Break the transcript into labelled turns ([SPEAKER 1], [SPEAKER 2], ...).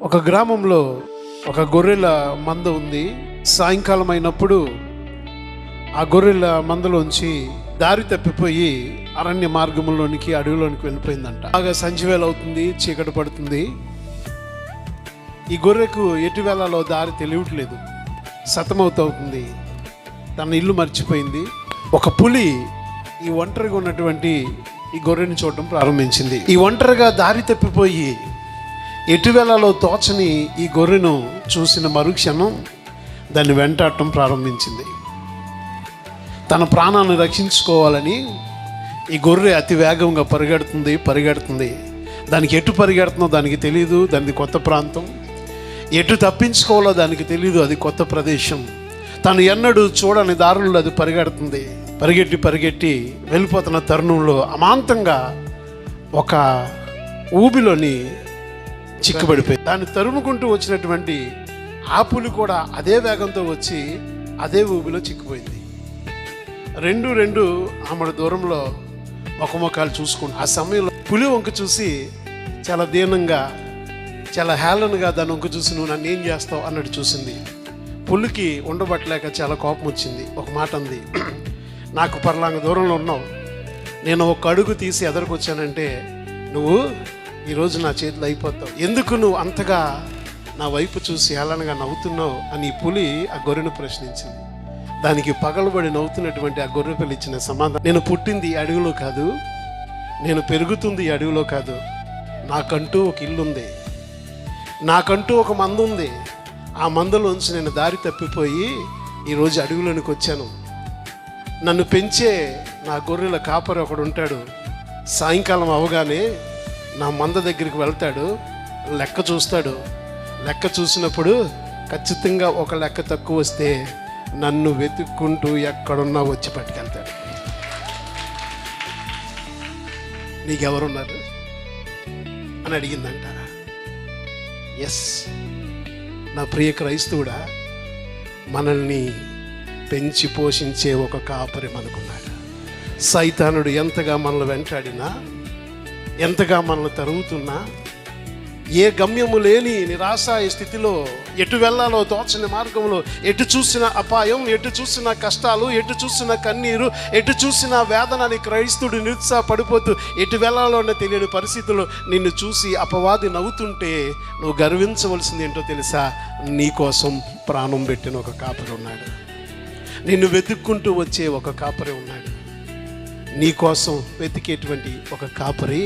[SPEAKER 1] ఒక గ్రామంలో ఒక గొర్రెల మంద ఉంది. సాయంకాలం అయినప్పుడు ఆ గొర్రెల మందలోంచి దారి తప్పిపోయి అరణ్య మార్గంలోనికి అడవిలోనికి వెళ్ళిపోయిందంట. బాగా సంధ్యవేళ అవుతుంది, చీకటి పడుతుంది. ఈ గొర్రెకు ఎటు వేళలో దారి తెలియట్లేదు, సతమవుతుంది. తన ఇల్లు మర్చిపోయింది. ఒక పులి ఈ ఒంటరిగా ఉన్నటువంటి ఈ గొర్రెని చూడడం ప్రారంభించింది. ఈ ఒంటరిగా దారి తప్పిపోయి ఎటు వేళలో తోచని ఈ గొర్రెను చూసిన మరుక్షణం దాన్ని వెంటాడటం ప్రారంభించింది. తన ప్రాణాన్ని రక్షించుకోవాలని ఈ గొర్రె అతి వేగంగా పరిగెడుతుంది. దానికి ఎటు పరిగెడుతుందో దానికి తెలియదు. దానికి కొత్త ప్రాంతం. ఎటు తప్పించుకోవాలో దానికి తెలియదు. అది కొత్త ప్రదేశం. తను ఎన్నడూ చూడని దారుల్లో అది పరిగెట్టి వెళ్ళిపోతున్న తరుణంలో అమాంతంగా ఒక ఊబిలోని చిక్కుబడిపోయి దాన్ని తరుముకుంటూ వచ్చినటువంటి ఆ పులి కూడా అదే వేగంతో వచ్చి అదే ఊబిలో చిక్కుపోయింది. రెండు ఆమె దూరంలో ముఖముఖాలు చూసుకుంటూ ఆ సమయంలో పులి వంక చూసి చాలా దీనంగా, చాలా హేళనగా దాని వంక చూసి, నువ్వు నన్ను ఏం చేస్తావు అన్నట్టు చూసింది. పులికి ఉండబట్టలేక చాలా కోపం వచ్చింది. ఒక మాట అంది, నాకు పర్లాంగ దూరంలో ఉన్నావు, నేను ఒక అడుగు తీసి ఎదరికొచ్చానంటే నువ్వు ఈరోజు నా చేతిలో అయిపోతావు. ఎందుకు నువ్వు అంతగా నా వైపు చూసి హేళనగా నవ్వుతున్నావు అని పులి ఆ గొర్రెను ప్రశ్నించింది. దానికి పగలబడి నవ్వుతున్నటువంటి ఆ గొర్రె పిల్ల ఇచ్చిన సమాధానం, నేను పుట్టింది ఈ అడవిలో కాదు, నేను పెరుగుతుంది ఈ అడవిలో కాదు. నాకంటూ ఒక ఇల్లు ఉంది, నాకంటూ ఒక మంద ఉంది. ఆ మందలోంచి నేను దారి తప్పిపోయి ఈరోజు అడవిలోనికి వచ్చాను. నన్ను పెంచే నా గొర్రెల కాపరి ఒకడు ఉంటాడు. సాయంకాలం అవగానే నా మంద దగ్గరికి వెళ్తాడు, లెక్క చూస్తాడు. లెక్క చూసినప్పుడు ఖచ్చితంగా ఒక లెక్క తక్కువ వస్తే నన్ను వెతుక్కుంటూ ఎక్కడున్నా వచ్చి పట్టుకెళ్తాడు. నీకెవరున్నారు అని అడిగిందంట. ఎస్, నా ప్రియ క్రైస్తవుడా, మనల్ని పెంచి పోషించే ఒక కాపరి మనకున్నాడు. సైతానుడు ఎంతగా మనల్ని వెంటాడినా, ఎంతగా మనల్ని తరుగుతున్నా, ఏ గమ్యము లేని నిరాశాయ స్థితిలో, ఎటు వెళ్ళాలో తోచని మార్గంలో, ఎటు చూసిన అపాయం, ఎటు చూసిన కష్టాలు, ఎటు చూసిన కన్నీరు, ఎటు చూసిన వేదనని క్రైస్తవుడు నిరుత్సాహపడిపోతూ ఎటు వెళ్ళాలో అన్న తెలియని పరిస్థితుల్లో నిన్ను చూసి అపవాది నవ్వుతుంటే నువ్వు గర్వించవలసింది ఏంటో తెలుసా? నీ కోసం ప్రాణం పెట్టిన ఒక కాపరి ఉన్నాడు. నిన్ను వెతుక్కుంటూ వచ్చే ఒక కాపరి ఉన్నాడు. నీ కోసం వెతికేటువంటి ఒక కాపరి